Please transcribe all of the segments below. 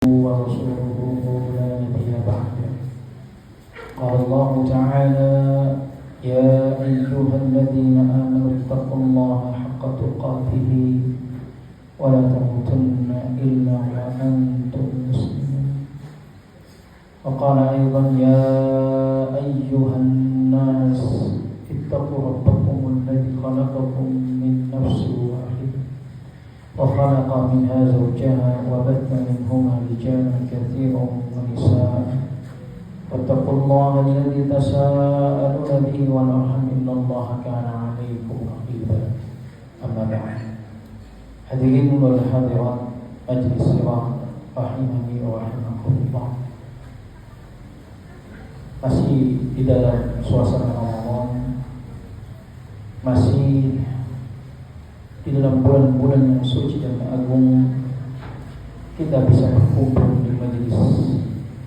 ورسوله لا نبي بعده. قال الله تعالى: يا أيها الذين آمنوا اتقوا الله حق تقاته ولا تموتن إلا وأنتم مسلمون. وقال أيضا: يا أيها الناس اتقوا ربكم الذي خلقكم من نفس واحدة وخلق منها زوجها وبث منهما رجالا كثيرا ونساء واتقوا الله الذي تساءلون به والأرحام إن الله كان عليكم رقيبا. أما بعد. Hadirin wal hadirat majlis sirah rahimani wa rahimakumullah. Masih di dalam suasana Ramadan, masih di dalam bulan-bulan yang suci dan agung, kita bisa berkumpul di majelis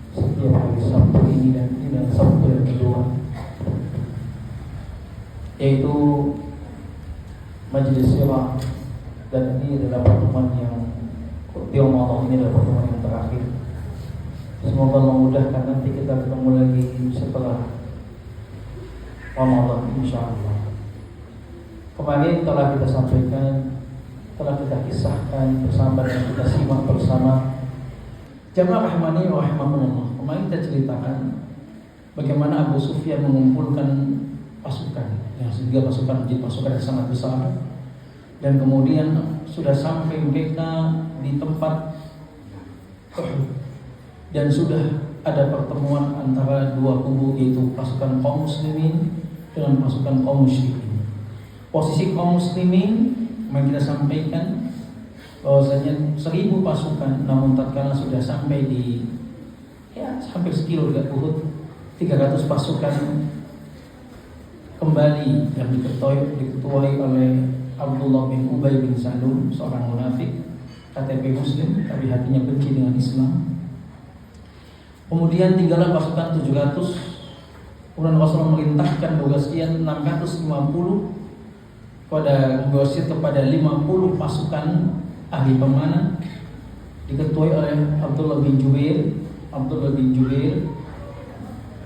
setiap hari Sabtu ini dan tidak Sabtu yang kedua, yaitu majelis sirah. Dan ini adalah pertemuan yang di Ramadan ini adalah pertemuan yang terakhir. Semoga Allah memudahkan nanti kita ketemu lagi setelah Ramadan insyaallah. Kemarin telah kita sampaikan, telah kita kisahkan bersama dan kita simak bersama. Jamaah rahimani wa rahimakumullah. Kemarin kita ceritakan bagaimana Abu Sufyan mengumpulkan pasukan, yang sehingga pasukan yang sangat besar. Dan kemudian sudah sampai mereka di tempat Uhud, dan sudah ada pertemuan antara dua kubu, yaitu pasukan kaum muslimin dengan pasukan kaum musyrikin. Posisi kaum muslimin yang kita sampaikan bahwasanya 1000 pasukan, namun tatkala sudah sampai di hampir sekilo dekat Uhud, 300 pasukan kembali yang diketuai oleh Abdullah bin Ubay bin Salul, seorang munafik, KTP muslim tapi hatinya benci dengan Islam. Kemudian tinggallah pasukan 700. Kemudian Rasulullah memerintahkan bagasian 650 kepada 50 pasukan ahli pemanah diketuai oleh Abdullah bin Jubair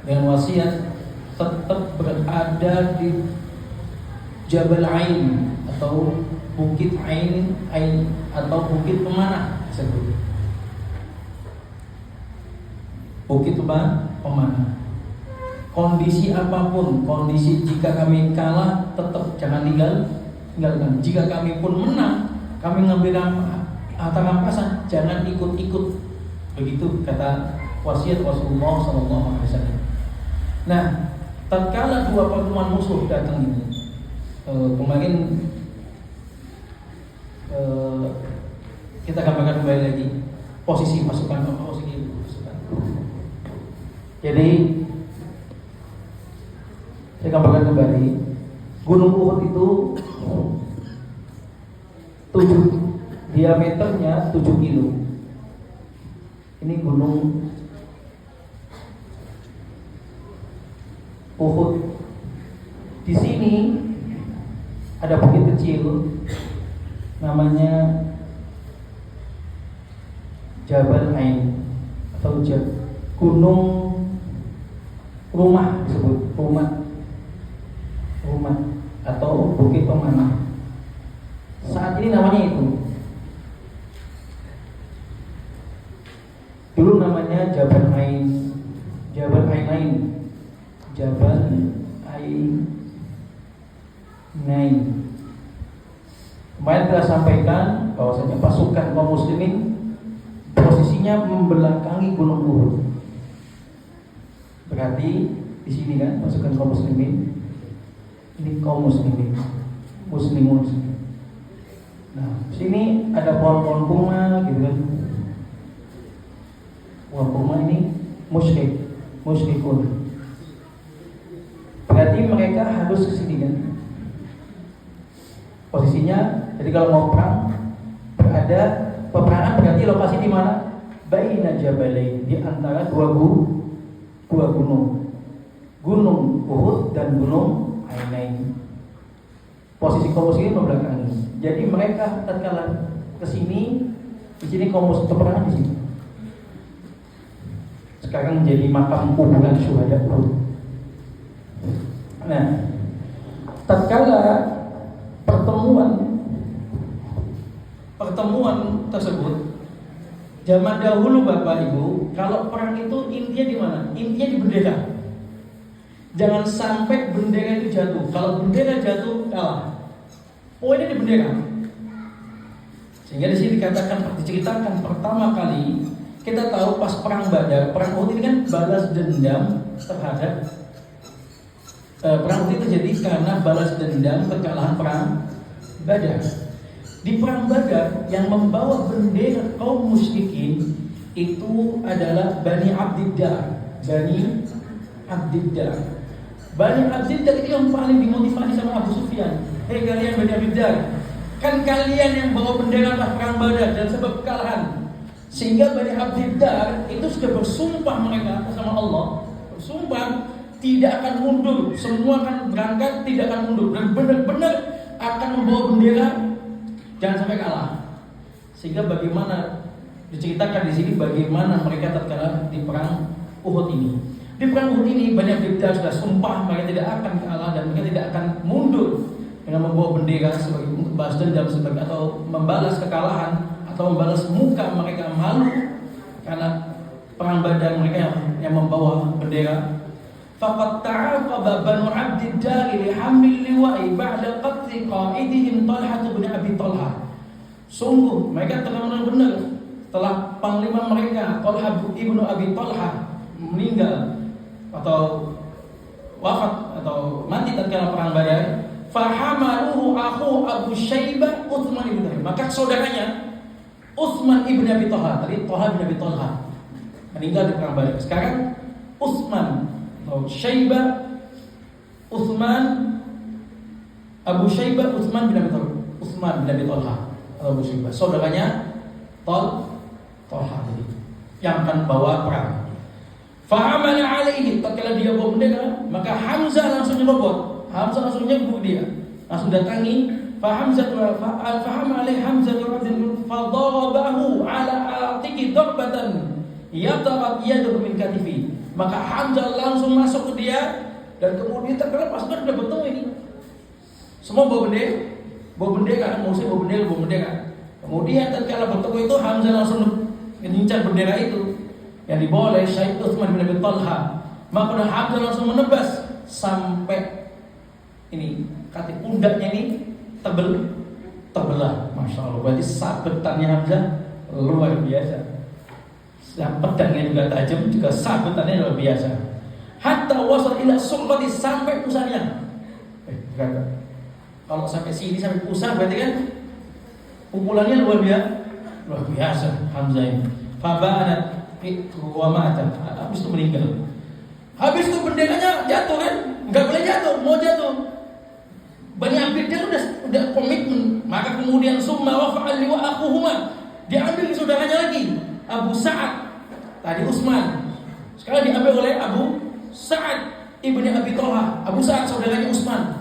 dengan wasiat tetap berada di Jabal Ain atau Bukit Ain atau Bukit Pemanah disebut. Bukit Pemanah. Kondisi apapun, kondisi jika kami kalah tetap jangan tinggalkan. Jika kami pun menang, kami ngambil harta rampasan, jangan ikut-ikut. Begitu kata wasiat Rasulullah SAW. Nah, tatkala dua pertemuan musuh datang ini, kemarin kita gambarkan kembali lagi posisi pasukan. Jadi saya gambarkan kembali, Gunung Uhud itu 7 diameternya 7 kilo. Ini Gunung Uhud. Di sini ada bukit kecil namanya Jabal Ain atau Gunung Rumah, disebut rumah atau Bukit Pemanah. Saat ini namanya itu. Dulu namanya Jabal Ain. Kemarin telah sampaikan bahwasanya pasukan kaum muslimin posisinya membelakangi Gunung Uhud. Berarti di sini kan pasukan kaum muslimin, ini kaum muslimin, muslimun. Nah, sini ada pohon-pohon kurma gitu kan. Pohon kurma ini musyrikun. Berarti mereka harus ke sini kan. Posisinya, jadi kalau mau perang, berada peperangan berarti lokasi di mana? Baina Jabalain, di antara dua gunung. Gunung Uhud dan Gunung Ainain. Posisi kaum muslimin membelakangi. Jadi mereka tatkala ke sini, di sini kaum muslimin peperangan di sini. sekarang menjadi makam kuburan syuhada Uhud. Nah, tatkala pertemuan tersebut, zaman dahulu Bapak Ibu, kalau perang itu intinya di mana? Intinya di bendera. Jangan sampai bendera itu jatuh. Kalau bendera jatuh, kalah. Poinnya di bendera. Sehingga di sini diceritakan pertama kali kita tahu pas perang Badar, perang Uhud ini kan balas dendam terhadap perang Uhud itu terjadi karena balas dendam kekalahan perang Badar. Di perang Badar yang membawa bendera kaum musyrikin itu adalah Bani Abdiddar. Bani Abdiddar itu yang paling dimotivasi sama Abu Sufyan. Hei kalian Bani Abdiddar, kan kalian yang bawa bendera pas perang Badar dan sebab kekalahan. Sehingga Bani Abdiddar itu sudah bersumpah mereka sama Allah, bersumpah tidak akan mundur, semua akan berangkat, tidak akan mundur dan benar-benar akan membawa bendera, jangan sampai kalah. Sehingga bagaimana diceritakan di sini bagaimana mereka tatkala di perang Uhud ini. Di perang Uhud ini Bani Abdiddar sudah sumpah mereka tidak akan kalah dan mereka tidak akan mundur dengan membawa bendera sebagai untuk balas dendam sebagai atau membalas kekalahan atau membalas muka mereka malu karena perang Badar mereka yang membawa bendera. Faqad ta'aqaba Banu Abdiddar li hamil liwa'i ba'da qatl qa'idihim Talhah bin Abi Talhah. Sungguh mereka telah benar-benar telah panglima mereka Talhah ibnu Abi Talhah meninggal atau wafat atau mati tatkala perang Badar. Fahamaluhu akhu Abu Syaibah Utsman ibn Abi. Maka saudaranya Utsman ibn Abi Talha, tadi Talha bin Abi Talha meninggal di perang Badar. Sekarang Utsman atau Syaibah Utsman Abu Syaibah Utsman bin Abi Talha, Utsman bin Abi Talha atau Abu Syaibah, saudaranya Talha tadi yang akan bawa perang. Fa'amala alaihi, tatkala dia bawa bendera, maka Hamzah langsung nyerobot. Hamzah langsung nyebut dia, langsung datangi. Faham alaihi Hamzah radhiyallahu fadarabahu ala atiqi darbatan yatarat yadahu min katifi. Maka Hamzah langsung masuk ke dia dan kemudian terkena pasukan sudah bertemu ini. Semua bawa bendera, musuh bawa bendera. Kemudian tatkala bertemu itu Hamzah langsung mengincar bendera itu yang dibawa oleh Syekh Utsman bin Abi Talha. Maka Hamzah langsung menebas sampai ini kaki pundaknya ini terbelah. Masya Allah, berarti sabetannya Hamzah luar biasa. Pedangnya juga tajam, juga sabetannya luar biasa. Hatta wasal ila sulqati, sampai pusarnya. Kalau sampai sini sampai pusar berarti kan pukulannya luar biasa Hamzah ini. Fabanat wa mata, habis itu meninggal. Habis itu benderanya jatuh kan? Enggak boleh jatuh, mau jatuh. Bani Abdiddar udah komitmen, maka kemudian summa wafa'al liwa akhuhuma, diambil saudaranya lagi, Abu Sa'ad. Tadi Utsman, sekarang diambil oleh Abu Sa'ad ibni Abi Talha. Abu Sa'ad saudaranya Utsman.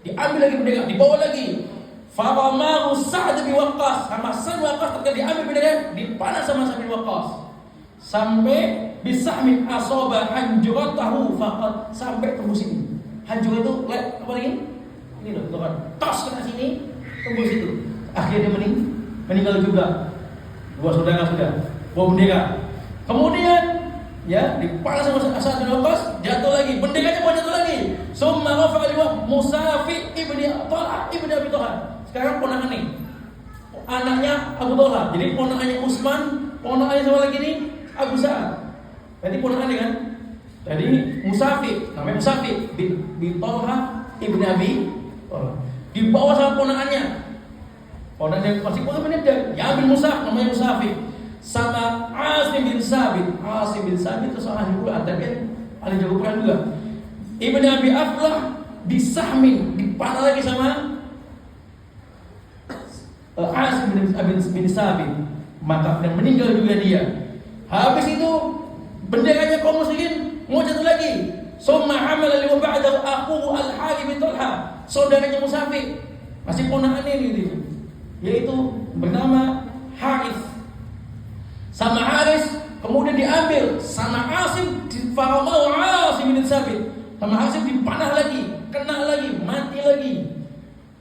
Diambil lagi bendera, dibawa lagi. Faramahu Sa'ad bin Waqqas, sama Sa'ad bin Waqqas ketika diambil bendera, dipanah sama Sa'ad bin Waqqas. Sampai bisahmin asaba hanjuratahu faqad, sampai tembus ini. Hanjur itu apa lagi? Ini loh, tuh kan. Tos kena sini, tembus itu. Akhirnya dia meninggal juga. Dua saudara sudah bawa bendera. Kemudian ya dipanah sama Sa'ad bin Waqqas, jatuh lagi. Benderanya mau jatuh lagi. Summa rafa'a liwa Musafi ibni Talha ibni Abi Talha. Sekarang ponakan nih, anaknya Abu Talha. Jadi ponakannya Utsman, ponakannya sama lagi nih Abu Sa'ad. Berarti ponakannya kan? Jadi Musafi, namanya Musafi bin Talha ibni Abi Talha. Dibawa sama ponakannya. Ponakannya masih punya meninggal. Ya bin Musaf, namanya Musafi. Sama Asim bin Sabit. Asim bin Sabit itu seorang ahli Quran, tapi ahli jago Quran juga. Ibnu Abi Aflah disahmin, dipanah lagi sama Asim bin Sabit, maka meninggal juga dia. Habis itu benderanya kaum muslimin mau jatuh lagi. Summa hamala li ba'dahu akhuhu Al-Harith bin Talha, saudaranya Musafi, masih ponakannya ini, yaitu bernama Harith. Sama Harith kemudian diambil sama Asim, faramahu Asim bin Tsabit, sama Asim dipanah lagi, kena lagi, mati lagi.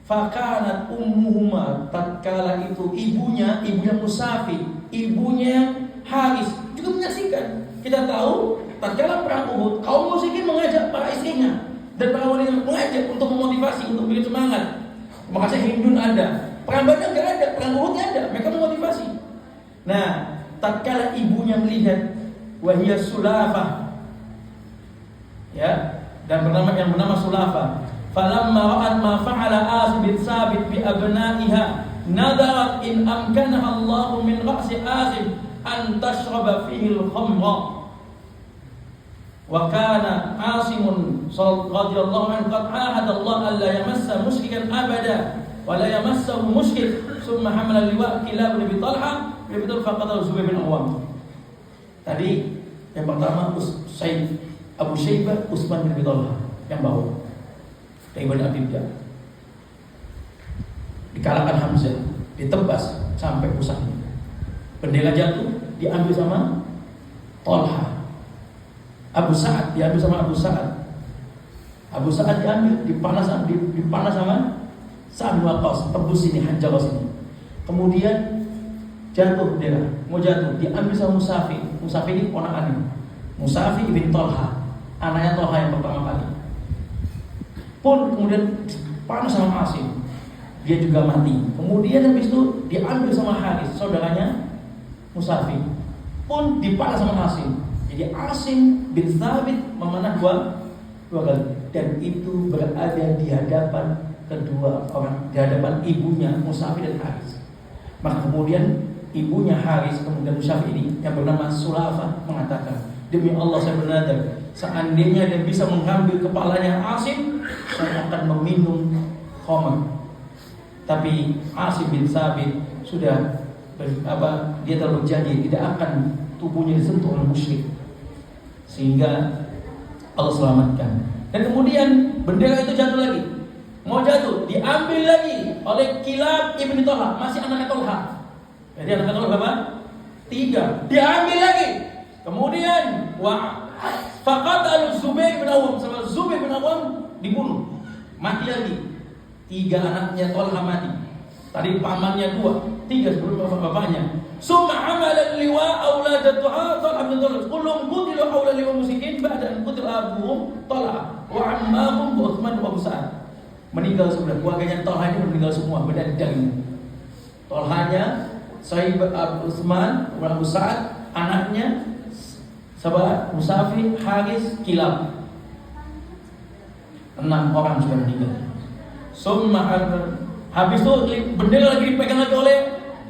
Fakanat ummuhuma, tatkala itu ibunya Musafi, ibunya Haris juga menyaksikan. Kita tahu tatkala perang Uhud, kaum musyrikin mengajak para istrinya dan para wanita, mengajak untuk memotivasi, untuk bikin semangat. Makanya Hindun ada, perang Badar nggak ada, perang Uhud nggak ada, mereka memotivasi. Nah, tatkala ibunya melihat wahia Sulafah, ya, dan yang bernama Sulafah, falamma ra'at ma fa'ala Asim bin Tsabit bi abna'iha nadarat in amkanaha Allah min ra'si Asim an tashraba fihi al-khamra. Wa kana Asimun radhiyallahu anhu qad ahada Allah alla yamassa musyrikan abada wa la yamassahu musyrik, thumma hamala liwa' Kilab bin Talha betul faqata Zubair bin Awam. Tadi yang pertama Abu Syaibah Utsman bin Talha yang bawa dari Bani Abdidah, dikalahkan Hamzah, ditebas sampai pusatnya. Bendera jatuh diambil sama Talha. Abu Sa'ad diambil sama Abu Sa'ad. Abu Sa'ad diambil, dipanas sama Sa'ad bin Waqqas, tebus sini, hajar sini. Kemudian jatuh bendera, mau jatuh, diambil sama Musafi. Musafi ini ponakannya, Musafi ibn Talha, anaknya Talha yang pertama kali. Pun kemudian panas sama Asim, dia juga mati. Kemudian habis itu diambil sama Haris, saudaranya Musafi, pun dipanas sama Asim. Jadi Asim bin Tsabit memanah dua kali, dan itu berada di hadapan kedua orang, di hadapan ibunya Musafi dan Haris. Maka kemudian ibunya Haris, kemudian Musafi ini yang bernama Sulafah mengatakan, demi Allah saya bernadar, seandainya dia bisa mengambil kepalanya Asim, saya akan meminum khamr. Tapi Asim bin Tsabit sudah dia telah berjanji tidak akan tubuhnya disentuh oleh musyrik, sehingga Allah selamatkan. Dan kemudian bendera itu jatuh lagi, mau jatuh, diambil lagi oleh Kilab ibn Talha, masih anaknya Talha. Jadi anaknya Talha berapa? 3. Diambil lagi. Kemudian faqata Zubair bin Awam, sama Zubair bin Awam dibunuh, mati lagi. 3 anaknya Talha mati. Tadi pamannya 2, 3 sebelum bapaknya. Summa amala liwa auladatuha Talha bin Talha. Kullum qutilu aula liwa musyrikin ba'da an qutila abuhum Talha wa ammahum Utsman wa Abu Sa'ad. Meninggal semua, keluarganya Talha ini meninggal semua, berdarah. Talhanya Sayyid Utsman wa Abu Sa'ad, anaknya sahabat Musafi, Haris, Kilab. 6 orang sudah meninggal. Habis itu bendera lagi dipegang lagi oleh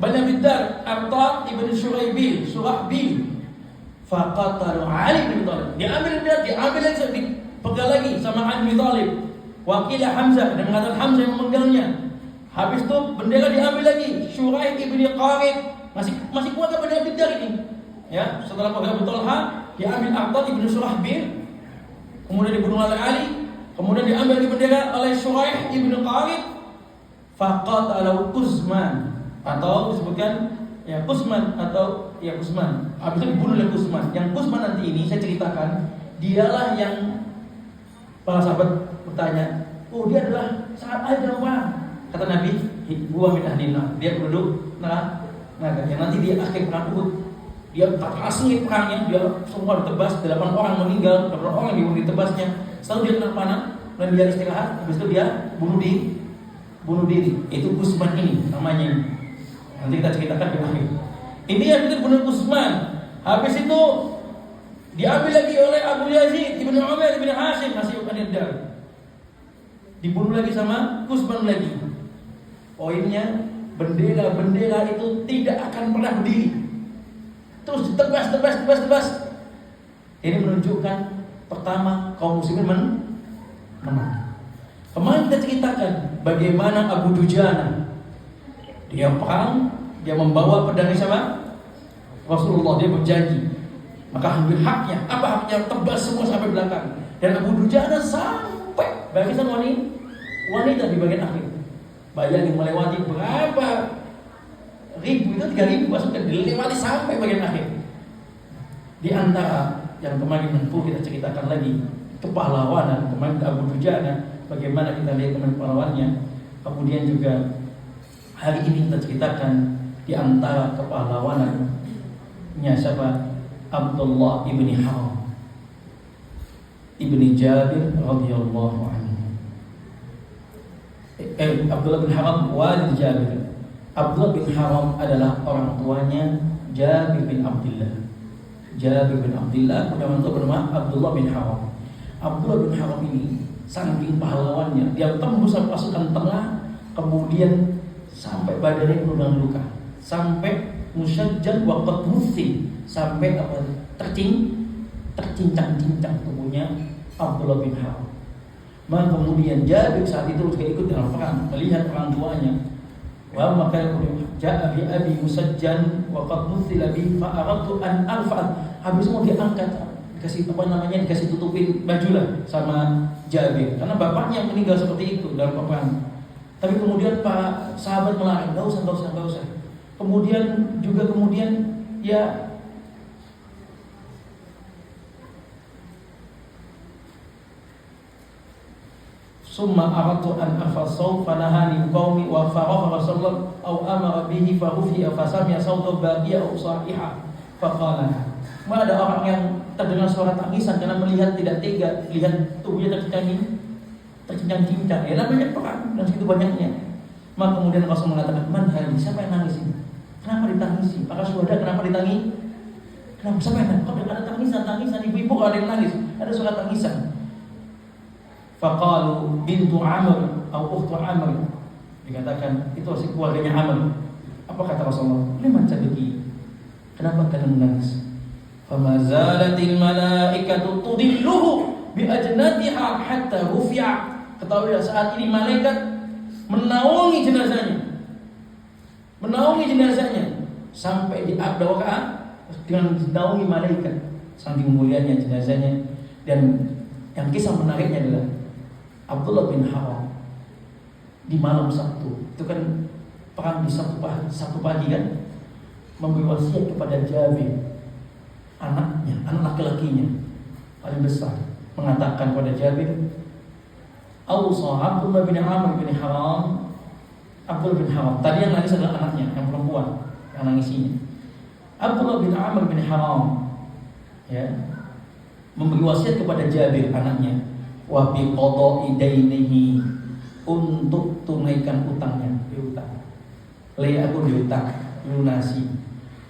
Bani Abdiddar, Arta ibn Surahbil. Faqatalu Ali bin Thalib. Diambil lagi, dipegang lagi sama Ali bin Thalib. Wakilah Hamzah, dan mengatakan Hamzah yang memenggalnya. Habis itu bendera diambil lagi, Syuraih ibn Qarid. Masih kuat Bani Abdiddar ini. Ya, setelah pegang Talha, diambil Arta ibn Surahbil. Kemudian dibunuh oleh Ali. Kemudian diambil di bendera oleh Syuraih ibn Qarid. Faqatalu Utsman, atau disebutkan ya Utsman atau ya Utsman. Habis itu dibunuh oleh Utsman. Yang Utsman nanti ini saya ceritakan, dialah yang para sahabat bertanya, oh dia adalah saat ada perang. Kata Nabi, huwa min ahlina, dia penduduk neraka. Yang nanti dia akhir perang Uhud, dia asli perangnya, dia semua ditebas, 8 orang meninggal, 8 orang yang ditebasnya. Setelah dia kena panah dan dia istirahat, habis itu dia bunuh diri. Itu Utsman ini namanya. Nanti kita ceritakan di akhir. Ini yang kita bunuh Utsman. Habis itu diambil lagi oleh Abu Yazid ibn Umar ibn Hashim, masih Bani Abdiddar. Dibunuh lagi sama Utsman lagi. Poinnya, bendera itu tidak akan pernah berdiri. Terus ditebas. Ini menunjukkan pertama kaum muslimin menang. Kemarin kita ceritakan bagaimana Abu Dujana, dia perang, dia membawa pedang sama Rasulullah, dia berjanji. Maka ambil haknya, apa haknya? Tebas semua sampai belakang. Dan Abu Dujana sampai barisan wanita di bagian akhir. Bayangin melewati berapa ribu, itu 3.000 pasukan, dilewati sampai bagian akhir. Di antara yang kemarin tentu kita ceritakan lagi kepahlawanan, kemarin Abu Dujana, bagaimana kita lihat kemarin pahlawannya. Kemudian juga hari ini kita ceritakan di antara kepahlawanannya siapa? Abdullah ibni Haram ibni Jabir radhiyallahu anhu. Abdullah bin Haram walid Jabir. Abdullah bin Haram adalah orang tuanya Jabir bin Abdullah. Jabir bin Abdullah punya orang tua bernama Abdullah bin Haram. Abdullah bin Haram ini saking pahlawannya, dia tembus pasukan tengah, kemudian sampai badannya penuh dengan luka, sampai musyajjal wa qad muthi, sampai tercincang-cincang tubuhnya Abdullah bin Haram. Maka kemudian Jabir saat itu juga ikut dalam perang, melihat orang tuanya. Wa maka ja'a bi abi musajjan wa qad muthila bi fa aradtu an alfa. Habis mau diangkat, dikasih dikasih tutupin baju lah sama Jabir, karena bapaknya yang meninggal seperti itu dalam perang. Tapi kemudian para sahabat melarang, enggak usah. Kemudian ya summa aradtu an afasaw fanahani qaumi wa farafa Rasulullah aw amara bihi fa hufiya fa sami'a sawta baqiya aw sahiha fa qala. Ada orang yang terdengar suara tangisan karena melihat tidak tega, lihat tubuhnya tercincang-cincang. Ya namanya perang dan segitu banyaknya. Maka kemudian Rasul mengatakan, "Man hal siapa yang nangis ini? Kenapa ditangisi? Para syuhada kenapa ditangis? Kenapa siapa yang nangis? Kok ada tangisan ibu-ibu ada yang nangis, ada suara tangisan." Faqalu bintu Amr atau ukhtu Amr. Dikatakan itu si keluarganya Amr. Apa kata Rasulullah? Liman tabki? Kenapa kalian menangis? Fama zalatil malaikatu tudilluhu bi ajnatiha hatta rufi'a. Ketahuilah saat ini malaikat menaungi jenazahnya sampai diabdawakan dengan dinaungi malaikat, saking mulianya jenazahnya. Dan yang kisah menariknya adalah Abdullah bin Haram di malam Sabtu, itu kan perang di Sabtu pagi kan, memberi wasiat kepada Jabir, anaknya, anak laki-lakinya paling besar, mengatakan kepada Jabir, Awsa Abdullah bin Amr bin Haram. Abdullah bin Haram tadi yang nangis adalah anaknya, yang perempuan yang nangis ini. Abdullah bin Amr bin Haram ya, memberi wasiat kepada Jabir anaknya, wa bi qada'i dainihi, untuk tunaikan utangnya, piutang. Aku diutang, lunasi.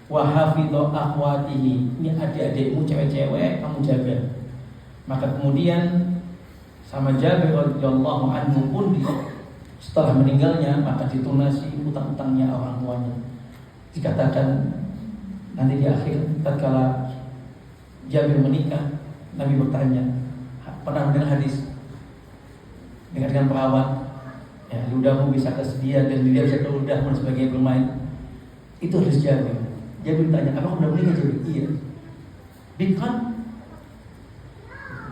Wa hafidhu akhwatihi, ini adik-adikmu cewek-cewek kamu jaga. Maka kemudian sama Jabir radhiyallahu anhu pun setelah meninggalnya maka ditunasi utang-utangnya orang tuanya. Dikatakan nanti di akhir tatkala Jabir menikah, Nabi bertanya, pernah mendengar hadis dengan perawan, ya ludahmu bisa kesedia dan dia bisa keludahmu sebagai bermain. Itu hadis Jabir. Jabir bertanya, apakah sudah menikah? Jabir, iya. Bikran,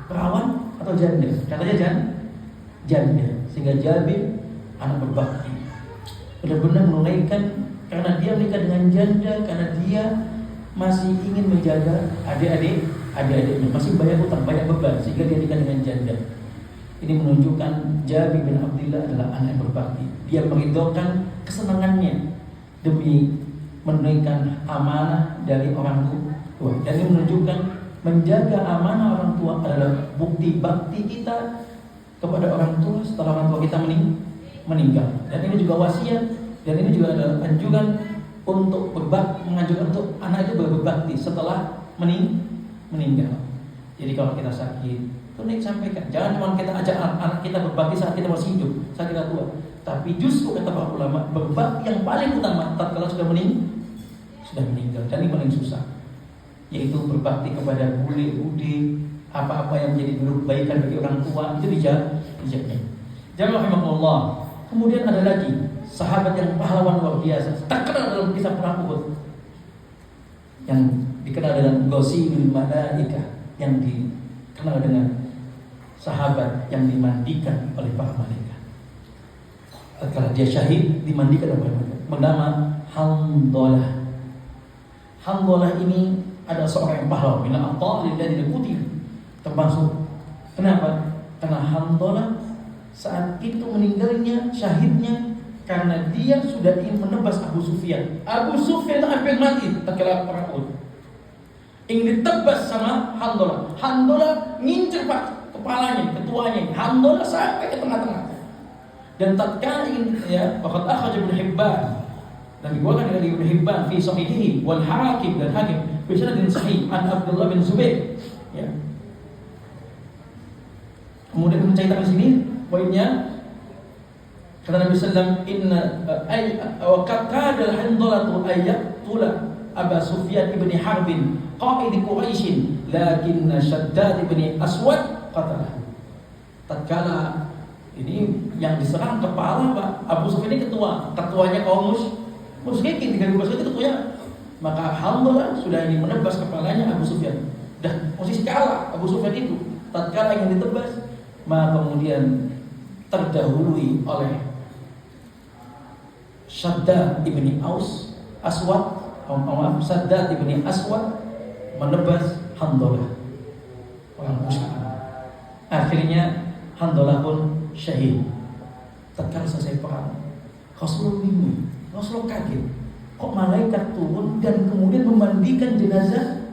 perawan atau janda? Katanya janda. Sehingga Jabir anak berbakti, benar-benar menunaikan, karena dia menikah dengan janda, karena dia masih ingin menjaga adik-adiknya, masih banyak utang, banyak beban, sehingga dia nikah dengan janda. Ini menunjukkan Jabir bin Abdullah adalah anak yang berbakti. Dia meridhokan kesenangannya demi menunaikan amanah dari orang tua. Dan ini menunjukkan menjaga amanah orang tua adalah bukti bakti kita kepada orang tua setelah orang tua kita meninggal. Dan ini juga wasiat, dan ini juga adalah anjuran untuk menganjurkan untuk anak itu berbakti setelah meninggal. Jadi kalau kita sakit, tunai sampaikan. Jangan cuma kita ajak anak kita berbakti saat kita masih hidup, saat kita tua. Tapi justru kata para ulama, berbakti yang paling utama tatkala sudah meninggal, dan ini paling susah, yaitu berbakti kepada bule-bude, apa-apa yang menjadi kebaikan bagi orang tua itu dijaga. Jamaah rahimakumullah. Kemudian ada lagi sahabat yang pahlawan luar biasa, terkenal dalam kisah perang Uhud, yang dikenal dengan Ghasilul Malaikah, yang dikenal dengan sahabat yang dimandikan oleh para malaikat. Kalau dia syahid dimandikan oleh malaikat, bernama Handalah. Handalah ini ada seorang yang pahlawan min al-abtal alladziina qutilu. Termasuk kenapa? Karena Hanzalah saat itu meninggalnya, syahidnya karena dia sudah ingin menebas Abu Sufyan. Abu Sufyan hampir mati tatkala perang Uhud. Ingin ditebas sama Hanzalah. Hanzalah ngincer Pak kepalanya, ketuanya. Hanzalah sampai ke tengah-tengah. Dan tatkala ingin faqad akhraj Ibnu Hibban dan dikeluarkan dari Ibnu Hibban fi sahihihi wal Hakim dan Hakim bi sanadin sahih an Abdullah bin Zubair. Ya. Kemudian menceritakan di sini poinnya kata Nabi sallallahu alaihi wasallam wa qad al-Hanzalah ayyatula Abu Sufyan ibn Harb qaid Quraisy lakin Shaddad ibn Aswad qatalah. Tatkala ini yang diserang kepala Pak Abu Sufyan ini ketuanya kaum musyrikin, 3 itu ketuanya. Maka Hanzalah sudah ingin menebas kepalanya Abu Sufyan. Dah posisi kalah Abu Sufyan itu. Tatkala ingin ditebas, maka kemudian terdahului oleh Shaddad ibni Shaddad ibni Aswad menebas Hanzalah orang musyrik. Akhirnya Hanzalah pun syahid. Tatkala selesai perang, Rasulullah bingung, Rasulullah kaget, kok malaikat turun dan kemudian memandikan jenazah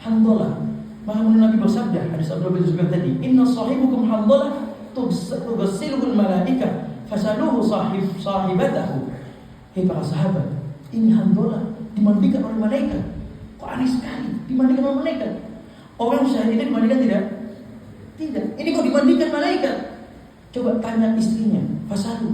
Hanzalah. Maka Nabi bersabda, hadis Abdullah bin Zubair tadi, "Inna sahibukum Hanzalah tughsiluhu al-malaikah fasaluhu sahibatahu." Hei para sahabat, ini Hanzalah dimandikan oleh malaikat. Kok aneh sekali, dimandikan oleh malaikat. Orang syahid ini dimandikan tidak? Tidak. Ini kok dimandikan malaikat? Coba tanya istrinya, fasalu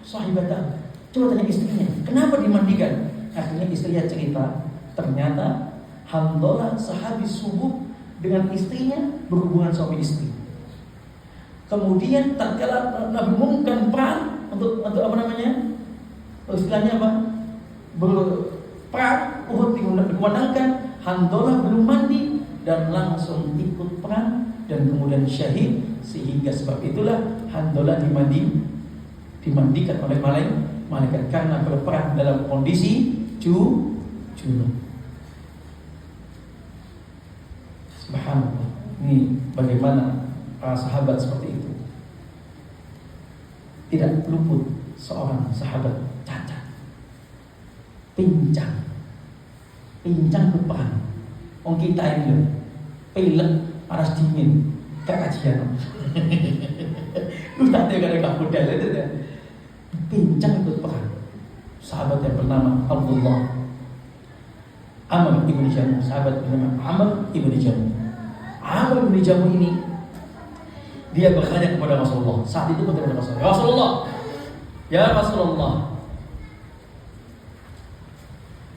sahibatahu. Coba tanya istrinya, kenapa dimandikan? Akhirnya istrinya cerita, ternyata Hanzalah sahabi subuh dengan istrinya berhubungan suami istri. Kemudian tatkala Nabi mengumumkan perang untuk apa namanya? Istilahnya apa? Perang Uhud dikumandangkan, Hanzalah belum mandi dan langsung ikut perang dan kemudian syahid. Sehingga sebab itulah Hanzalah dimandikan oleh malaikat karena berperang dalam kondisi junub. Subhanallah. Ini bagaimana para sahabat seperti itu. Tidak luput seorang sahabat cacat, pincang berperang. Orang kita ini pilek, panas dingin, gak kajian. Lu tak tahu ada kapudal itu kan? Pincang berperang. Sahabat yang bernama Amr ibn Jamuh, sahabat bernama Amr ibn Jamuh. Amr ibn Jamuh ini dia bertanya kepada Rasulullah. Saat itu bertanya kepada Rasulullah, ya Rasulullah,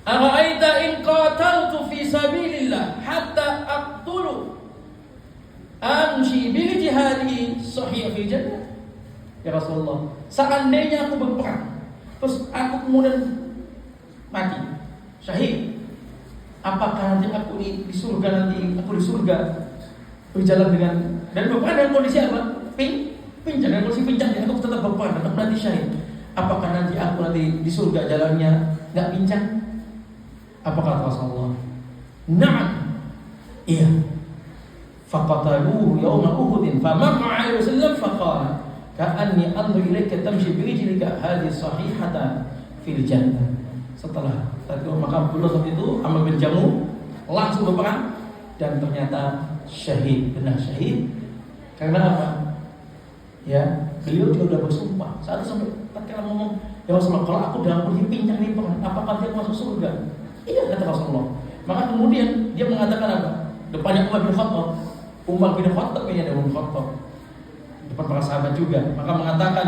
ara'aita in qataltu fi sabilillah hatta aqtulu amshi bil jihadi sahih fil jannah. Ya Rasulullah, seandainya aku berperang terus aku kemudian mati syahid, apakah nanti aku di surga, berjalan dengan dan berperang dalam kondisi apa? Pincang, dalam kondisi pincang, aku tetap berperang, tetap nanti syahid. Apakah nanti aku di surga jalannya nggak pincang? Apa kata Rasulullah? Na'am, iya. Faqataluhu yawma Uhudin famarra alaihi wasallam faqala ka'anni anzur ilaika tamshi bi rijlika hadhihi sahihatan fil jannah. Setelah maka Abdullah saat itu Amr bin Jamuh langsung berperang dan ternyata syahid, benar syahid. Karena apa? Ya, beliau juga sudah bersumpah. Saat itu sampai tatkala ngomong, ya Rasulullah, kalau aku dalam kondisi pincang ini perang, apakah dia masuk surga? Iya, kata Rasulullah. Maka kemudian dia mengatakan apa? Depannya Umar bin Khattab ini ada Umar bin Khattab. Depan para sahabat juga. Maka mengatakan,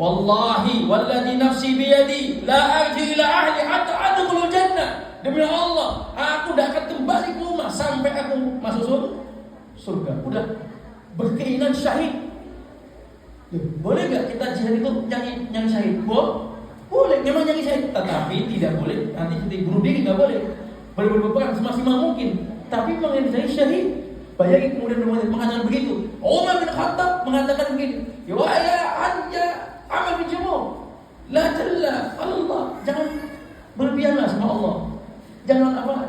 wallahi walladzi nafsi biyadi la arji ila ahli hatta adkhulul jannah. Demi Allah, aku tidak akan kembali ke rumah sampai aku masuk surga. Udah berkeinginan syahid. Boleh nggak kita jihad itu yang syahid? Boleh, memang yang syahid. Tetapi tidak boleh nanti kita bunuh diri, nggak boleh. Boleh berperang semaksimal mungkin. Tapi mengenai syahid, bayangin kemudian mengatakan begitu. Umar bin Khattab mengatakan begini, ya Amr bin Jamuh, la jalla Allah, jangan berlebihanlah sama Allah.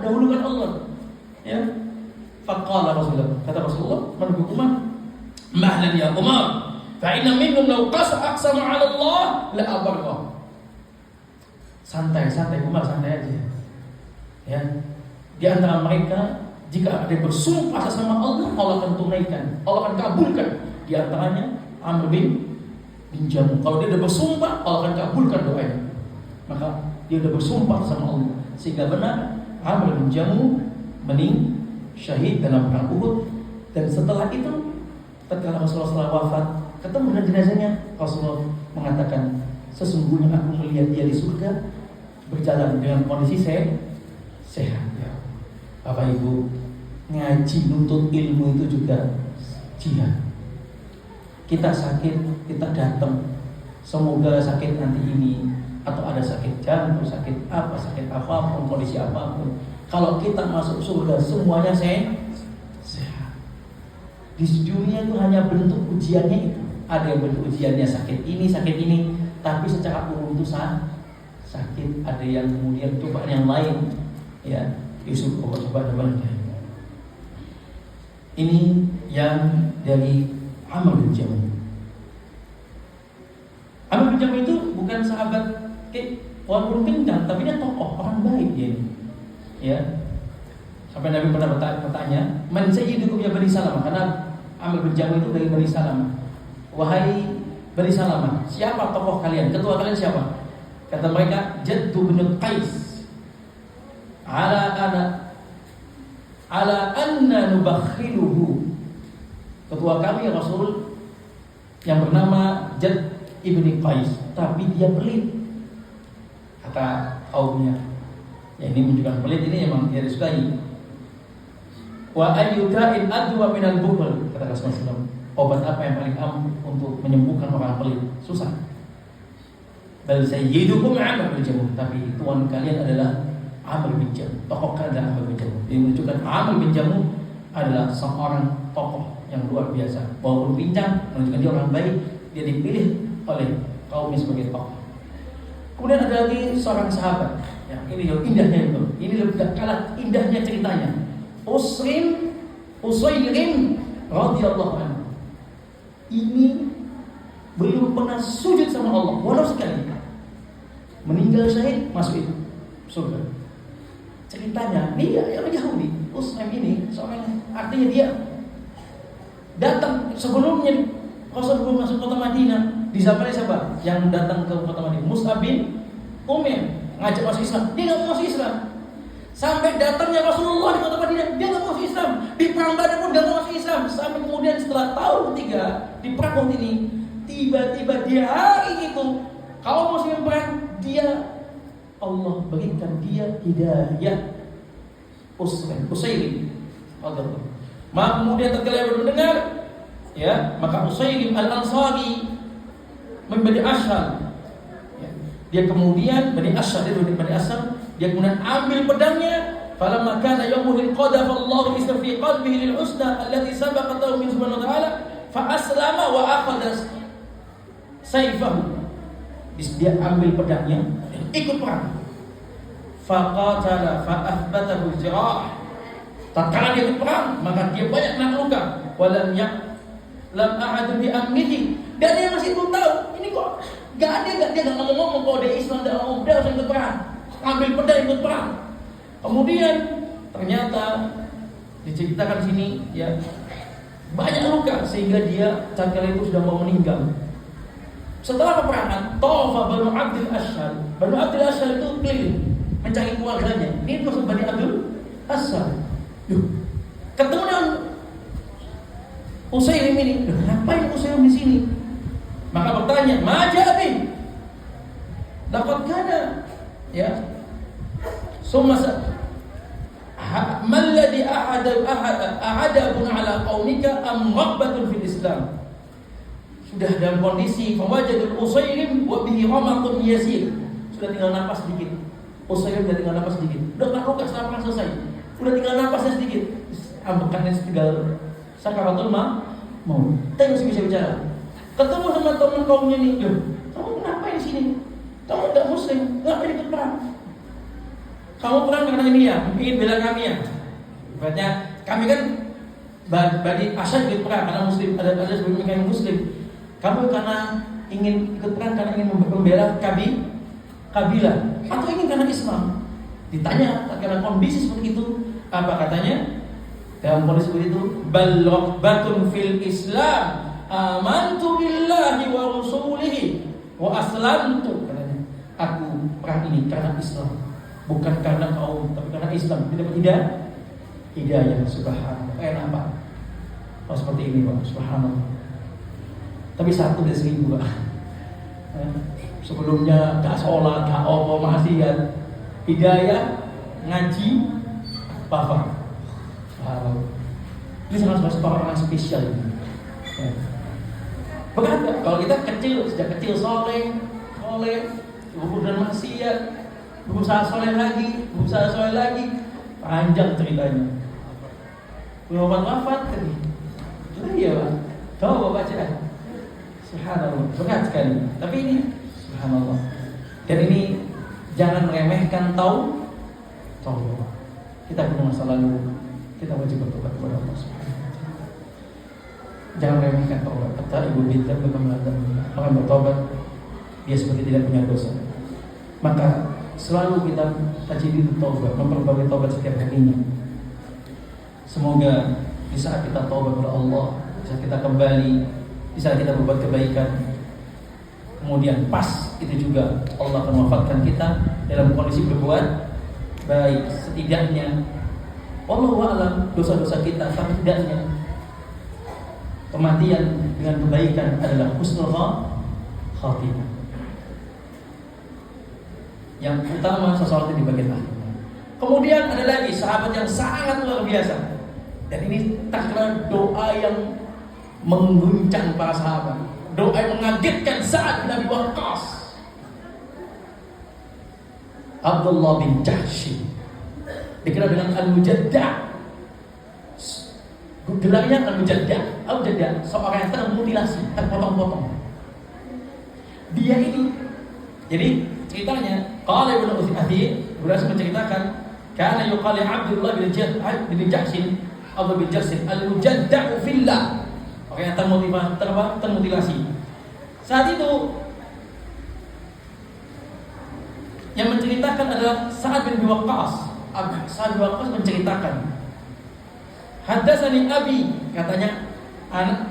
dahulukan Allah. Ya. Faqala Rasulullah, kata Rasulullah, "Man Umar, mahlan ya Umar, fa inna minhum law aqsama 'ala Allah la abarra." Santai Umar, santai aja. Ya. Di antara mereka jika ada yang bersumpah atas nama Allah, Allah akan tunaikan, Allah akan kabulkan. Di antaranya Amr bin Jamuh. Kalau dia sudah bersumpah, Allah akan kabulkan doanya. Maka dia sudah bersumpah sama Allah, sehingga benar Amr bin Jamuh meninggal syahid dalam perang Uhud. Dan setelah itu, tatkala Rasulullah SAW wafat, ketemu dengan jenazahnya, Rasulullah mengatakan, sesungguhnya aku melihat dia di surga berjalan dengan kondisi sehat. Ya. Bapak Ibu, ngaji nuntut ilmu itu juga jihad. Kita sakit, kita datang, semoga sakit nanti ini, atau ada sakit jantung, sakit apapun, kondisi apapun. Kalau kita masuk surga semuanya sehat. Di dunia itu hanya bentuk ujiannya itu. Ada yang bentuk ujiannya sakit ini, tapi secara umum itu sakit. Ada yang kemudian cobaan yang lain, ya, Yusuf cobaan. Ini yang dari Amr bin Jamuh. Amr bin Jamuh itu bukan sahabat walaupun kencang, tapi dia tokoh, orang baik dia ini. Ya, sampai Nabi pernah bertanya, "Man sayyidukum ya Bani Salamah?" Karena Amr bin Jamuh itu dari Bani Salamah. "Wahai Bani Salamah, siapa tokoh kalian? Ketua kalian siapa?" Kata mereka, "Jaddu bin Qais. Ala anna nubakhiluhu." Ketua kami ya Rasul yang bernama Jadd ibni Qais, tapi dia pelit. Kata kaumnya, ya ini menunjukkan pelit ini memang dia disukai. Wa ayyuda'in adwa minal bukhl, kata Rasulullah SAW. Obat apa yang paling ampuh untuk menyembuhkan orang pelit? Susah. Bal sayyidukum Amr bin Jamuh, tapi tuan kalian adalah Amr bin Jamuh. Tokoh kalian adalah Amr bin Jamuh. Ini menunjukkan Amr bin Jamuh adalah seorang tokoh yang luar biasa. Walaupun pincang, menunjukkan dia orang baik, dia dipilih oleh kaumnya sebagai tokoh. Kemudian ada lagi seorang sahabat. Ya, ini indahnya itu. Ini lebih kalah indahnya ceritanya. Usairim radhiyallahu anhu. Ini belum pernah sujud sama Allah walau sekali. Meninggal syahid masuk itu surga. Ceritanya dia yang Yahudi. Usaim ini seorang, artinya dia datang sebelumnya Rasul belum masuk kota Madinah. Di zamannya siapa yang datang ke kota Madinah? Mus'ab bin Umair ngajak masuk Islam. Dia nggak mau masuk Islam. Sampai datangnya Rasulullah di kota Madinah, dia nggak mau masuk Islam. Di perang Badar pun nggak mau masuk Islam. Sampai kemudian setelah tahun ketiga di perang Uhud ini, tiba-tiba di hari itu kaum muslim perang, dia Allah berikan dia hidayah. Usairim. Maka kemudian tatkala mendengar, ya, maka Usairim al-Ansari menjadi Ashar. Ya. Dia kemudian Bani Ashar, dia kemudian ambil pedangnya. Falamma kana yawmul qadafa Allahu isra fi qalbihi lil husna allati sabaqat lahu min subhanahu wa ta'ala fa aslama wa akhadha sayfahu. Dia ambil pedangnya dan ikut perang. Faqatala fa athbatahu jirah. Tatkala dia ikut perang, maka dia banyak kena luka. Walam lam ahadun bi amnihi. Dan dia masih belum tahu. Ini kok enggak ada, dia enggak ngomong-ngomong kalau dia Islam, dia ngomong dia harus ikut perang. Ambil pedang ikut perang. Kemudian ternyata diceritakan sini, ya, banyak luka sehingga dia tatkala itu sudah mau meninggal. Setelah peperangan, Tawafa Banu Abdul Ashhal. Banu Abdul Ashhal itu keliling mencari keluarganya. Ini maksud Bani Abdul Ashhal. Ketemu dengan Usairim ini. Ngapain Usairim di sini? Maka bertanya, "Majabi?" Laqad kana, ya. Summa man ladhi ahadabun ala qaumika am ghabbatun fil Islam. Sudah dalam kondisi fawajadul Usairim wa bihi ramatun yasir. Sudah tinggal napas sedikit. Usairim sudah tinggal napas sedikit. Udah tak luka setelah selesai. Udah tinggal napasnya sedikit. Ambekannya tinggal sakaratul maut. Tapi masih bisa bicara. Ketemu sama teman kaumnya nih. "Kamu kenapa di sini? Kamu enggak muslim, enggak ikut perang." Kamu perang karena ini ya, ingin bela kami ya. Berarti kami kan bagi Asyad ikut perang karena Muslim, ada sebelumnya kami Muslim. Kamu karena ingin ikut perang karena ingin membela kabilah atau ingin karena Islam? Ditanya karena kondisi seperti itu, apa katanya? Dalam kondisi seperti itu, bal raghbatun fil Islam, amantu billahi wa rasulihi wa aslamtu, katanya. Aku perang ini karena Islam, bukan karena kaum, tapi karena Islam. Tidak hidayah, subhanallah. Apa? Oh seperti ini Pak, subhanallah. Tapi satu dari 1000 Pak. Sebelumnya gak sholat, gak apa, maksiat. Hidayah, ngaji, apa? Ini sangat orang spesial ini. Begitu, kalau kita kecil, sejak kecil soleh, kemudian maksiat, berusaha soleh lagi, panjang ceritanya. Wafat tadi. Iya Pak, tahu Bapak baca. Subhanallah, berat sekali. Tapi ini, subhanallah. Dan ini jangan meremehkan tahu. Kita punya masa lalu, kita wajib bertobat kepada Allah Subhanahu wa taala. Jangan meremehkan taubat. Kata Ibu Bintan orang bertobat, dia seperti tidak punya dosa. Maka selalu kita tajdid taubat, memperbaiki taubat setiap harinya. Semoga di saat kita taubat kepada Allah, di saat kita kembali, di saat kita berbuat kebaikan, kemudian pas itu juga Allah akan mewafatkan kita dalam kondisi berbuat baik. Setidaknya wallahu a'lam dosa-dosa kita, tapi tidaknya kematian dengan kebaikan adalah husnul khatimah. Yang utama sesuatu di bagian akhir. Kemudian ada lagi sahabat yang sangat luar biasa. Dan ini tatkala doa yang mengguncang para sahabat, doa yang mengagetkan Sa'ad bin Abi Waqqas. Abdullah bin Jahsy dikenal dengan Al-Mujaddah. Gelarnya Al-Mujaddah. Al-Mujaddah seorang yang termutilasi, terpotong-potong. Dia ini, jadi ceritanya, qala Ibnu Utsaimin berhasil menceritakan, kana yuqali Abdullah bin Jahsy, Abdullah bin Jahsy Al-Mujaddah fillah. Orang yang termutilasi. Saat itu yang menceritakan adalah Sa'ad bin Waqqas. Sa'ad bin Waqqas menceritakan, haddatsani abi, katanya anak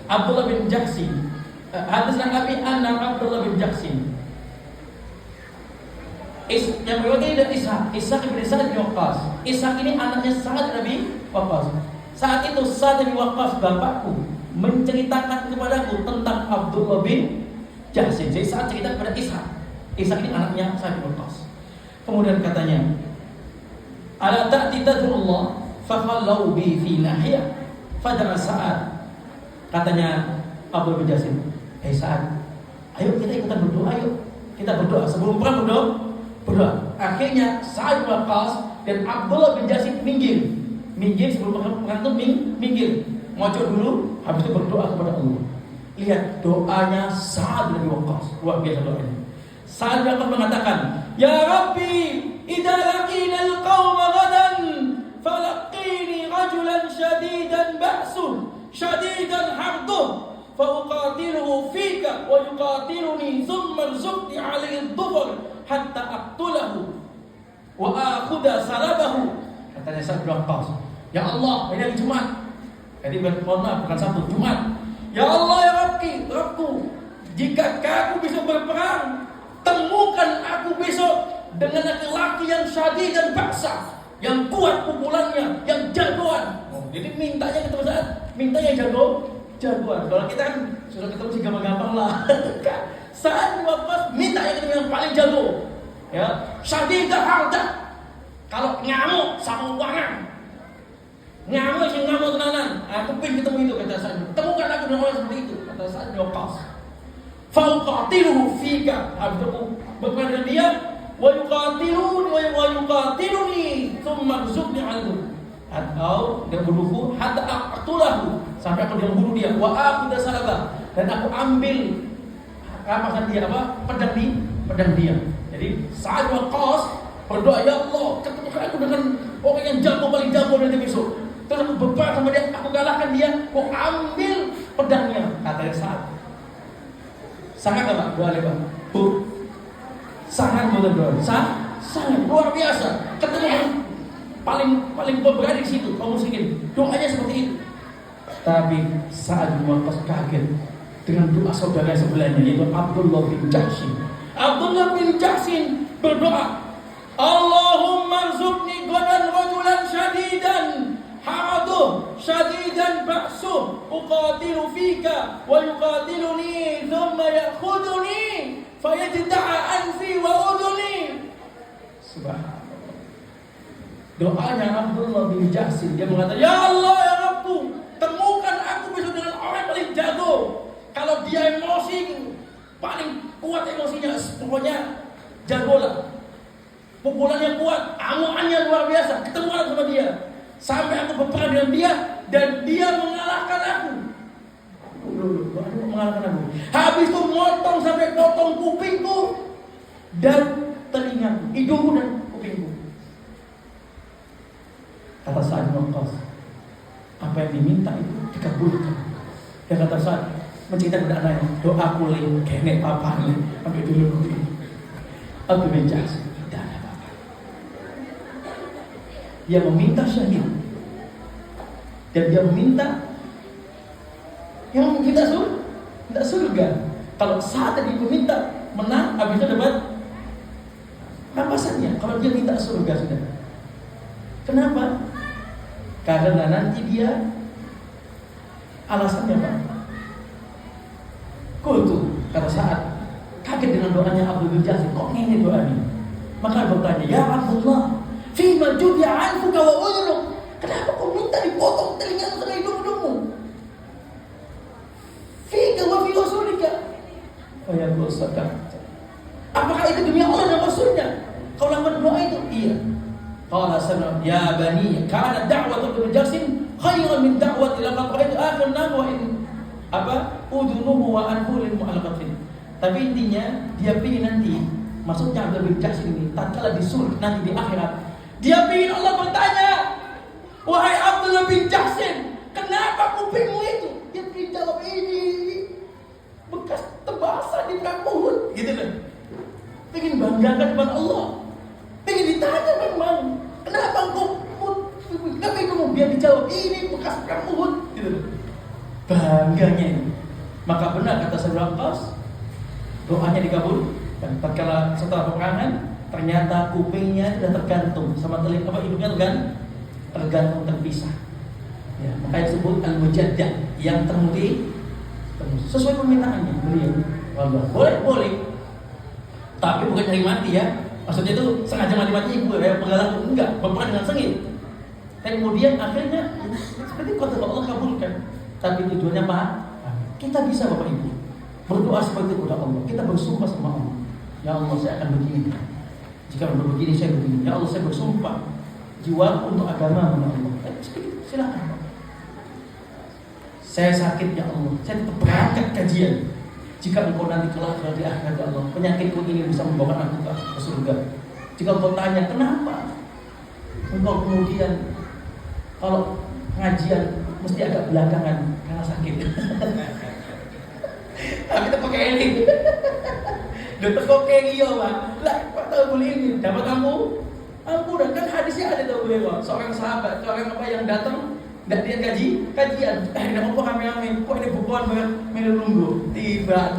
Abdullah bin Jahsy. Haddatsani abi anna Abdullah bin Jahsy. Yang berikutnya dari Ishaq bin Sa'ad bin Waqqas. Ishaq ini anaknya Sa'ad bin Abi Waqqas. Saat itu Sa'ad bin Waqqas, bapakku, menceritakan kepadaku tentang Abdullah bin Jahsy. Jadi saat cerita kepada Ishaq. Ishaq ini anaknya Sa'ad bin Waqqas. Kemudian katanya, ala ta'ti tadrullah fakhallau bi fi nahiyah fadara Sa'ad. Katanya Abdullah bin Jahsy, Sa'ad, ayo kita ikutan berdoa, ayo kita berdoa sebelum perang, berdoa. Akhirnya Sa'ad bin Waqqas dan Abdullah bin Jahsy minggir sebelum perang itu minggir, ngocok dulu, habis itu berdoa kepada Allah. Lihat doanya Sa'ad bin Waqqas, luar biasa doanya. Sa'ad bin Waqqas mengatakan, ya Rabbi, idza laqina al-qauma ghadan falaqini rajulan shadidan ba'suh shadidan harduh fa uqatiluhu fika wa yuqatiluni thumma arzuqni 'alayhi ad-dhufr hatta aqtulahu wa akhudha salabahu. Katanya Sa'ad bin Waqqas, ya Allah, ini hari Jumat. Jadi mohon maaf, bukan Sabtu, Jumat. Ya Allah, ya Rabbku, jika kamu bisa berperang, temukan aku besok dengan laki-laki yang syadid dan baksa, yang kuat pukulannya, yang jagoan. Jadi mintanya ketemu Sa'ad, mintanya jagoan. Kalau kita kan sudah ketemu sih gampang-gampang lah. Sa'ad bin Waqqas minta yang ketemu yang paling jago. Ya, syadid dan hardah. Kalau ngamuk sama uangan, ngamuk sih ngamuk tenanan. Aku pengen ketemu itu, kata Sa'ad. Temukan aku dengan orang seperti itu, kata Sa'ad bin Waqqas. Fauqatiluhu fika. Habis itu berperang dengan dia, wa yuqatiluni thumma rzuqni 'anhu. Atau dia bunuhku hatta aqtulahu, sampai aku dia bunuh dia, wa aku dasalaba, dan aku ambil rampasan dia, pedang dia. Jadi Sa'ad bin Waqqas Berdoa, ya Allah, ketemukan aku dengan orang yang jago, paling jago nanti besok. Terus aku berperang sama dia, aku kalahkan dia, aku ambil pedangnya. Katanya Sa'ad. Sangat gak Pak? Doa Pak? Bu, sangat bukan doa. Sangat luar biasa. Ketemu paling berada di situ kaum muslimin. Doanya seperti itu. Tapi Sa'ad bin Waqqas kaget dengan doa saudara sebelahnya, yaitu Abdullah bin Jahsy. Abdullah bin Jahsy berdoa, Allahumma rzuqni qadan rajulan syadidan haraduh syadidan ba'suh uqatilu fika wa yuqatiluni thumma ya'khuduni fayajta'a anfi wa uduni. Subhanallah. Doanya Abdullah bin Jahsy, dia mengatakan, ya Allah, ya Rabbku, temukan aku besok dengan orang paling jago. Kalau dia emosi, paling kuat emosinya, pokoknya jagolah. Pukulannya kuat, amuannya luar biasa. Ketemuan sama dia, sampai aku berperang dengan dia dan dia mengalahkan aku. Mengalahkan aku. Habis itu motong sampai potong kupingku dan telinga, hidungku dan kupingku. Kata Sa'ad bin Waqqas, apa yang diminta itu dikabulkan. Dan kata Sa'ad, mencerita kepada anaknya, doa kuling, kenek apa nih, ambil dulu kuling. Aku menjahsi. Dia meminta syahid dan dia meminta yang kita surga. Kalau saat tadi meminta menang, habis itu dapat rampasannya. Kalau dia minta surga sudah. Kenapa? Karena nanti dia alasannya Pak. Kultu kata Sa'ad kaget dengan doanya Abdul bin Jahsy. Kok ini doa ini? Maka bertanya, ya Abdullah, fima jubi'a anfuka wa udhunuk. Kenapa kau minta dipotong telingamu sama hidung-hidungmu? Fika wa fi rasulika. Ya Allah, sadaq. Apakah itu demi Allah dan Rasulnya? Kau lakukan doa itu? Iya. Qala sallallahu ya bani, kana da'watu Ibnu Jahsy khairan min da'wati laqad ra'aytu akhir wa in udunuhu wa anfu lil mu'allaqatin. Tapi intinya dia pingin nanti, maksudnya Abdul bin Jahsy ini tatkala disuruh nanti di akhirat, dia ingin Allah bertanya, wahai Abdullah bin Jahsy, kenapa kupingmu itu? Dia ingin jawab, ini bekas tebasan di perang Uhud, gitu kan? Ingin banggakan kepada Allah, ingin ditanya memang, kenapa kamu biar dijawab, ini bekas perang Uhud, gitu kan? Bangganya ini. Maka benar kata Sayyidina Waqqas, doanya dikabul. Dan tatkala setelah peperangan, ternyata kupingnya sudah tergantung sama telinga, hidungnya tergantung terpisah. Ya, makanya disebut al-mujaddah, yang termuti sesuai permintaannya beliau. Boleh, tapi bukan cari mati ya. Maksudnya itu sengaja mati-mati ibu ya, penggalang enggak, berperang dengan sengit. Dan kemudian akhirnya seperti kata Allah kabulkan. Tapi tujuannya apa? Kita bisa Bapak Ibu berdoa seperti itu kepada Allah. Kita bersumpah sama Allah. Ya Allah, saya akan begini. Jika begini saya begini. Ya Allah, saya bersumpah jiwa untuk agama ya Allah. Silakan. Saya sakit ya Allah. Saya tetap berangkat kajian. Jika engkau nanti kelak di akhirat ya Allah, penyakitku ini bisa membawa aku ke surga. Jika engkau tanya kenapa engkau kemudian kalau pengajian mesti agak belakangan karena sakit. Tapi kita pakai ini. Dokter kok kayak iya Pak. Lah, Pak tahu boleh ini dapat kamu ampunan kan hadisnya ada tahu boleh Pak. Seorang sahabat, seorang apa yang datang enggak dia kajian. Ada apa kami kok ini bukuan menunggu tiba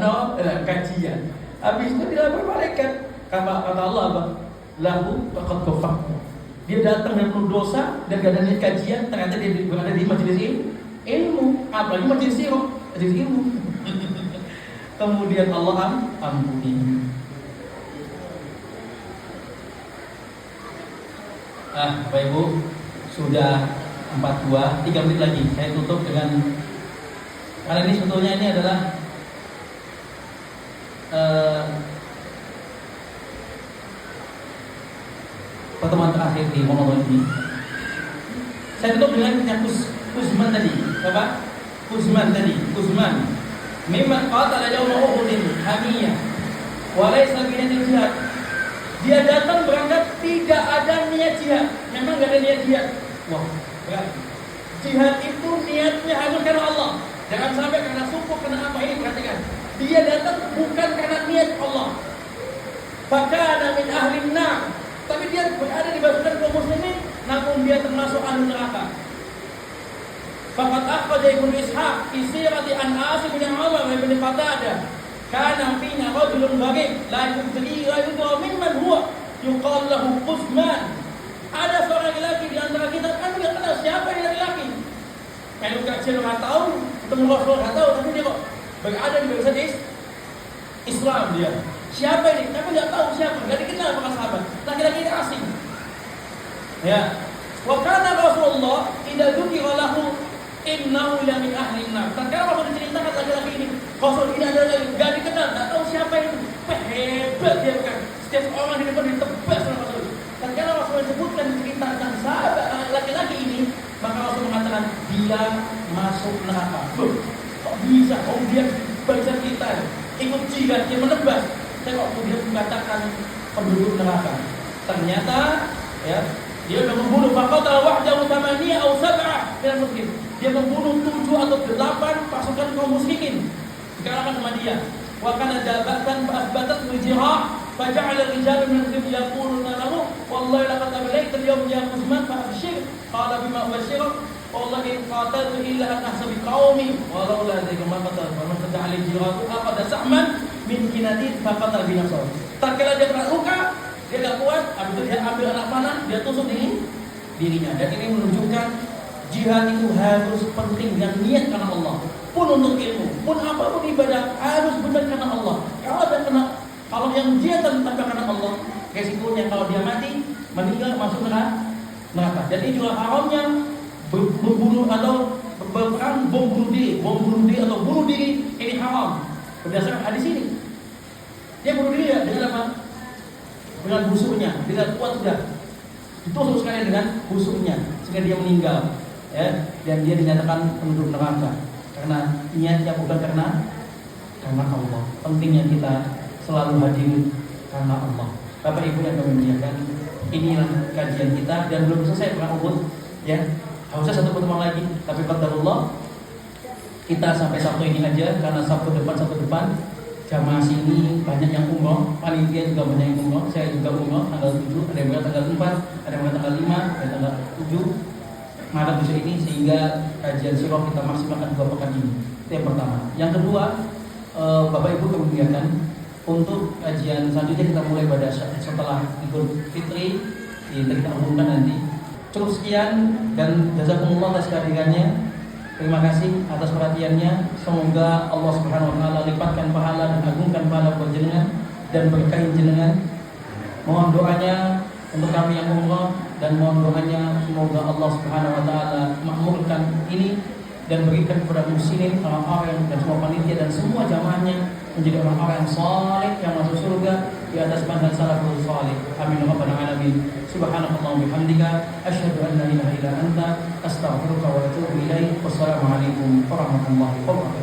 kajian. Habis itu dilapor malaikat. Kata Allah apa? Lahu faqad kafaqtu. Dia datang dengan penuh dosa dan gak ada niat kajian, ternyata dia berada di majelis ilmu, apalagi majelis ilmu. Kemudian Allah ampuni. Bapak Ibu, sudah 42, 3 menit lagi. Saya tutup dengan, karena ini sebetulnya ini adalah pertemuan terakhir di Ramadan ini. Saya tutup dengan yang Kuzman tadi, apa? Kuzman. Mimman qatala yawma Uhudin hamiyah wa laysa bi jihad. Dia datang berangkat tidak ada niat jihad. Memang nggak ada niat jihad. Wah, berat. Jihad itu niatnya harus karena Allah. Jangan sampai karena suku, karena apa ini, perhatikan. Dia datang bukan karena niat Allah. Fakana min ahli nar. Tapi dia berada di barisan kaum muslimin, namun dia termasuk ahli neraka. Faqad akhraja Ibnu Ishaq fi sirati an Asim bin Umar bin Qatadah. Kana fina rajulun baghi la yudri mimman huwa yuqal lahu Utsman. Ada seorang lelaki di antara kita, kan tidak kenal siapa ini lelaki. Kalau kecil nggak tahu, ketemu Rasul nggak tahu, tapi dia kok berada di barisan Islam dia. Siapa ini? Kami nggak tahu siapa, nggak dikenal para sahabat. Laki-laki ini asing. Ya. Wa kana Rasulullah idza dzukira lahu innahu la min ahli nar. Tatkala Rasul diceritakan laki-laki ini, Rasul ini adalah nggak dikenal, nggak tahu siapa itu. Hebat dia kan. Setiap orang di depan ditebas oleh Rasul. Tatkala Rasul disebutkan cerita tentang sahabat laki-laki ini, maka Rasul mengatakan dia masuk neraka. Kok bisa? Oh dia barisan kita, ikut jihad, dia menebas. Saya kok kemudian mengatakan penduduk neraka. Ternyata ya dia sudah membunuh faqatal wahdahu thamaniya aw sab'a minal muslim. Dia membunuh 7 atau 8 pasukan kaum musyrikin di kalangan Madinah. Wa kana jabatan fa asbatat al-jihad fa ja'ala ar-rijalu min al-muslim yaquluna lahu wallahi laqad ablayta al-yawm ya Utsman fa abshir qala bima ubashiruk wallahi qataltu illa an ahsabi qaumi walau la dzalika ma qatal fa man ja'ala al-jihad aqad sa'man min kinadid faqatal bi nafsihi. Tatkala dia kena luka, dia enggak kuat, habis itu dia ambil anak panah, dia tusuk di dirinya. Dan ini menunjukkan jihad itu harus penting dan niat karena Allah. Pun untuk ilmu, pun apapun ibadah harus benar karena Allah. Kalau yang dia tanpa karena Allah, resikonya kalau dia mati, meninggal masuk neraka. Dan ini juga haramnya membunuh atau berperang bom bunuh diri atau bunuh diri, ini haram. Berdasarkan hadis ini, dia bunuh diri ya, dengan apa? Dengan busuknya, dengan kuat sudah ditusuk sekali dengan busuknya sehingga dia meninggal, ya. Dan dia dinyatakan penduduk neraka karena niatnya bukan karena Allah. Pentingnya kita selalu hadir karena Allah. Bapak Ibu yang kami muliakan, inilah kajian kita dan belum selesai perang Uhud, ya. Harusnya satu pertemuan lagi, tapi qadarullah kita sampai Sabtu ini aja karena Sabtu depan jamaah sini banyak yang umroh, panitia juga banyak yang umroh, saya juga umroh tanggal 7, ada yang tanggal 4, ada yang tanggal 5, ada yang tanggal 7 Maret besok ini, sehingga kajian sirah kita maksimalkan 2 pekan ini. Itu yang pertama. Yang kedua, Bapak Ibu kemudian untuk kajian selanjutnya kita mulai pada setelah Idul Fitri, kita umumkan nanti. Cukup sekian dan jazakumullah atas kehadirannya. Terima kasih atas perhatiannya. Semoga Allah Subhanahu wa taala lipatkan pahala dan agungkan pahala buat jenengan dan berkahi jenengan. Mohon doanya untuk kami yang umrah dan mohon doanya semoga Allah Subhanahu wa taala makmurkan ini dan berikan kepada muslimin, orang-orang dan semua panitia dan semua jamaahnya menjadi orang-orang yang saleh yang masuk surga di atas manhaj salafus saleh. Amin ya rabbal alamin. Subhanakallahumma bihamdika asyhadu an la ilaha illa anta astaghfiruka wa atubu ilaik. Wassalamu alaikum warahmatullahi wabarakatuh.